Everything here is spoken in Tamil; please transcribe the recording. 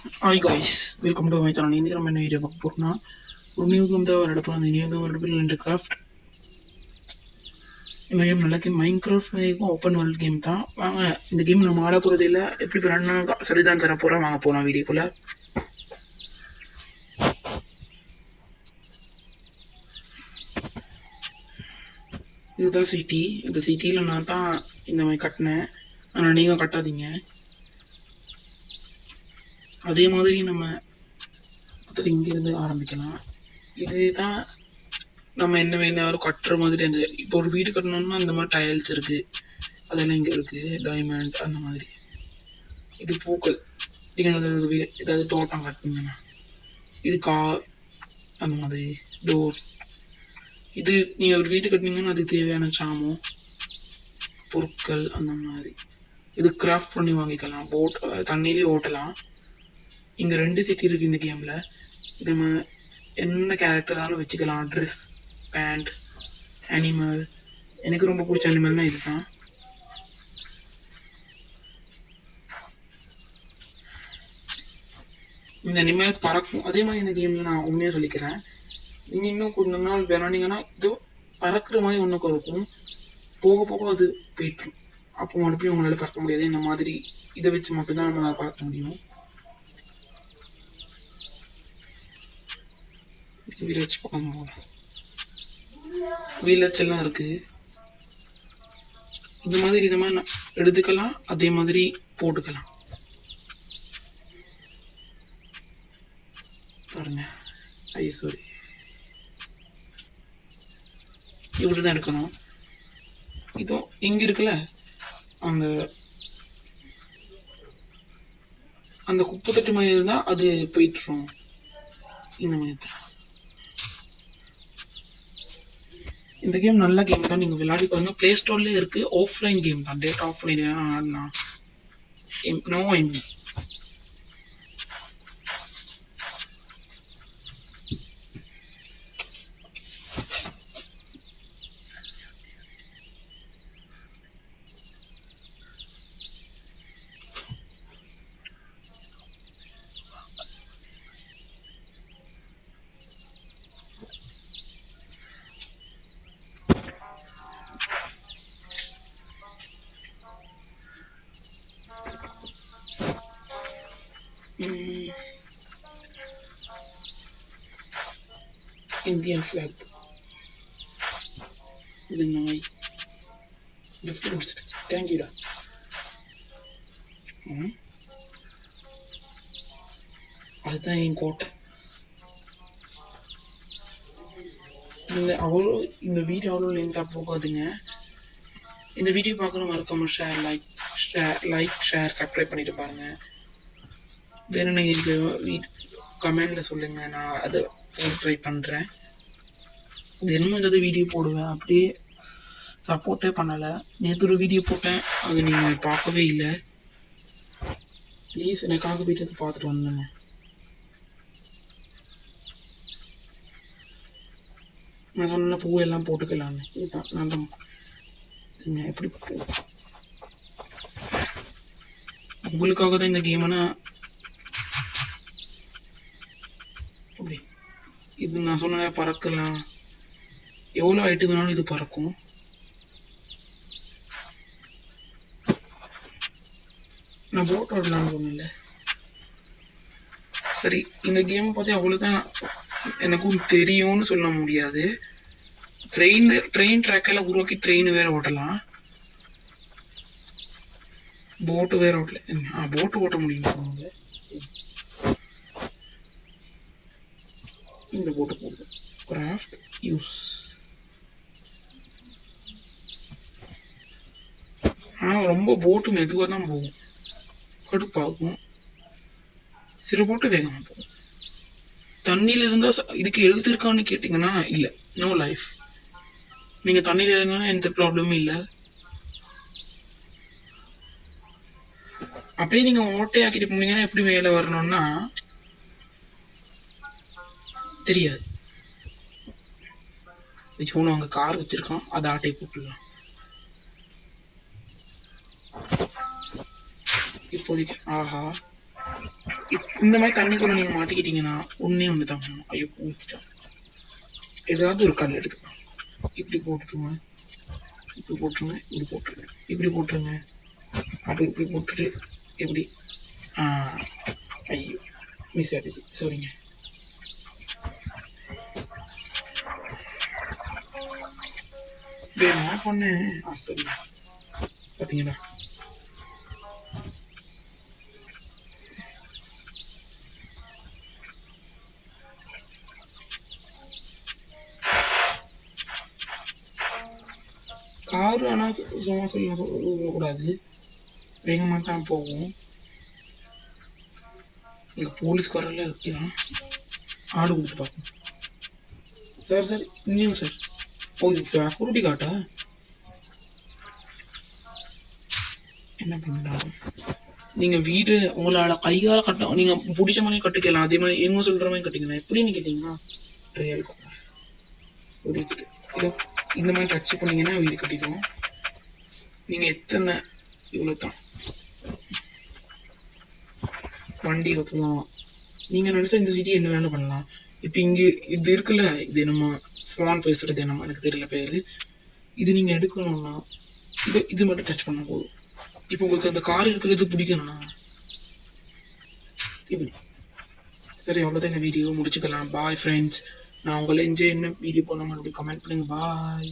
Hi guys, welcome to my channel. Ini நம்ம என்ன வீடியோ பார்க்க போறோம்னா ஒரு நியூ கேம் தான் விளையாட அந்த நியூ கேம் விளையாட கிராஃப்ட். இந்த கேம் நல்ல கேம். மைன்கிராஃப்ட் இருக்கும் ஓப்பன் வேர்ல்ட் கேம் தான். வாங்க இந்த கேம் நம்ம ஆட போகிறது இல்லை, எப்படி விளையாடணும் சரிதான் தர போகிறோம். வாங்க போகலாம் வீடியோக்குள்ள. இதுதான் சிட்டி. இந்த சிட்டியில் நான் தான் இந்த மாதிரி கட்டினேன், ஆனால் நீங்கள் கட்டாதீங்க. அதே மாதிரி நம்ம இங்கிருந்து ஆரம்பிக்கலாம். இதுதான் நம்ம என்ன வேணாலும் கட்டுற மாதிரி. அந்த இப்போ ஒரு வீடு கட்டணும்னா அந்த மாதிரி டைல்ஸ் இருக்குது, அதெல்லாம் இங்கே இருக்குது. டைமண்ட் அந்த மாதிரி. இது பூக்கள். நீங்கள் ஏதாவது தோட்டம் கட்டினீங்கன்னா இது கார் அந்த மாதிரி டோர். இது நீங்கள் ஒரு வீடு கட்டினீங்கன்னா அதுக்கு தேவையான சாமம் பொருட்கள் அந்த மாதிரி. இது கிராஃப்ட் பண்ணி வாங்கிக்கலாம். போட் தண்ணியிலே ஓட்டலாம். இங்கே 2 சிட்டி இருக்குது இந்த கேமில். நம்ம என்ன கேரக்டராலும் வச்சுக்கலாம். Dress, pant, animal. எனக்கு ரொம்ப பிடிச்ச அனிமல்னால் இதுதான். இந்த அனிமல் பறக்கும். அதே மாதிரி இந்த கேமில் நான் உண்மையாக சொல்லிக்கிறேன், நீங்கள் இன்னும் கொஞ்ச நாள் விளாண்டிங்கன்னா இதோ பறக்கிற மாதிரி ஒன்றுக்கு இருக்கும். போக போக அது போயிட்டுரும். அப்போ மறுபடியும் உங்களால் பறக்க முடியாது. இந்த மாதிரி இதை வச்சு மட்டும்தான் நம்மளால் பறக்க முடியும். வில்லேஜ் பக்கம் போகலாம். வில்லேஜ் எல்லாம் இருக்குது. இந்த மாதிரி எடுத்துக்கலாம், அதே மாதிரி போட்டுக்கலாம். பாருங்க. சாரி, இப்படி தான் எடுக்கணும். இதோ இங்கே இருக்குல்ல அந்த அந்த குப்பை தட்டு மாதிரி இருந்தால் அது போயிட்டுரும். இந்த மாதிரி தான். இந்த கேம் நல்ல கேம் தான், நீங்கள் விளையாடி பாருங்க. ப்ளே ஸ்டோர்லேயே இருக்குது. ஆஃப்லைன் கேம் தான். டேட் ஆஃப் பண்ணிடுவேன் ஆடலாம். No MB. Indian flag. இது நாய். கிஃப்ட் முடிச்சுட்டு தேங்க்யூடா. அதுதான் என் கோட்டை. இந்த வீடியோ அவ்வளோ லென்த்தாக போகாதுங்க. இந்த வீடியோ பார்க்குறவங்க மறக்காம லைக் ஷேர் சப்ஸ்கிரைப் பண்ணிட்டு பாருங்க. வேற எனக்கு கமெண்ட்ல சொல்லுங்க, நான் அதை ட்ரை பண்ணுறேன். தினமும் ஏதாவது வீடியோ போடுவேன். அப்படியே சப்போர்ட்டே பண்ணலை. நேற்று ஒரு வீடியோ போட்டேன், அது நீங்கள் பார்க்கவே இல்லை. ப்ளீஸ் எனக்காக போயிட்டு பார்த்துட்டு வந்தேங்க. நான் சொன்ன பூவெல்லாம் போட்டுக்கலான்னு. இதுதான் நான் தான் எப்படி உங்களுக்காக தான் இந்த கேம்னா. அப்படி இது நான் சொன்ன பறக்கலாம். எவ்வளோ ஹைட்டு வேணாலும் இது பறக்கும். நான் போட் ஓடலான்னு சொன்னேன்ல. சரி, இந்த கேம் பார்த்து அவ்வளோதான் எனக்கும் தெரியும்னு சொல்ல முடியாது. ட்ரெயின் ட்ராக்கெல்லாம் உருவாக்கி ட்ரெயின் வேற ஓட்டலாம். போட்டு வேற ஓட்டல. போட்டு ஓட்ட முடியும். இந்த போட்டு போடுது கிராஃப்ட் யூஸ். ரொம்ப போட்டு மெதுவாக தான் போகும், கடுப்பாகும். சிறு போட்டு வேகமாக போகும். தண்ணியில் இருந்தால் இதுக்கு எழுதிருக்கான்னு கேட்டிங்கன்னா இல்லை, நோ லைஃப். நீங்கள் தண்ணியில் இருந்தாலும் எந்த ப்ராப்ளமும் இல்லை. அப்படியே நீங்கள் ஓட்டையாக்கிட்டு போனீங்கன்னா எப்படி மேலே வரணும்னா தெரியாது. இப்போ அங்கே கார் வச்சிருக்கான், அதை ஆட்டை போட்டுடலாம். இப்போதைக்கு ஆஹா இந்த மாதிரி தண்ணிக்குள்ள நீங்கள் மாட்டிக்கிட்டீங்கன்னா ஒன்று தான் பண்ணணும். ஐயோ ஊற்றிட்டோம். ஏதாவது ஒரு கல் எடுத்துக்கலாம். இப்படி போட்டுருங்க, இப்படி போட்டுருங்க, இப்படி போட்டுருங்க, இப்படி போட்டுருங்க, அப்படி இப்படி போட்டுட்டு எப்படி ஐயோ மிஸ் ஆகிடுச்சு, சரிங்க. நான் பண்ணேன். சரிங்க, பார்த்தீங்களா? காரு ஆனால் சும்மா சொல்லக்கூடாது, வேகமாக தான் போகும். இங்கே போலீஸ்காரெல்லாம் இருக்கலாம். ஆடு கொடுத்து பார்ப்போம். சார் சார் இன்னும் சார் இது செக்யூரிட்டி காட்டா என்ன பண்ணலாம்? நீங்கள் வீடு உங்களால் கையால் கட்ட நீங்கள் பிடிச்ச மாதிரி கட்டிக்கலாம். அதே மாதிரி எங்கே சொல்கிற மாதிரி கட்டிக்கலாம். எப்படின்னு கேட்டிங்கன்னா ட்ரையல் புரியுது. இதோ இந்த மாதிரி டச் பண்ணிங்கன்னா வீடு கட்டிடுவோம். நீங்கள் எத்தனை இவ்வளோ தான் வண்டி கட்டலாம். நீங்கள் நினச்சா இந்த சிட்டி என்ன வேணும் பண்ணலாம். இப்போ இங்கே இது இருக்குல்ல, இது நம்ம ஃபோன் பேசுகிறது நம்ம எனக்கு தெரியல பேர். இது நீங்கள் எடுக்கணும்னா இது மட்டும் டச் பண்ண போதும். இப்போ உங்களுக்கு அந்த கார் இருக்கிறது பிடிக்கணும்னா இப்படி. சரி, அவ்வளோதான் இந்த வீடியோ முடிச்சுக்கலாம். Bye friends. நான் உங்களை என்ன வீடியோ போன மறுபடியும் கமெண்ட் பண்ணுங்க. பாய்.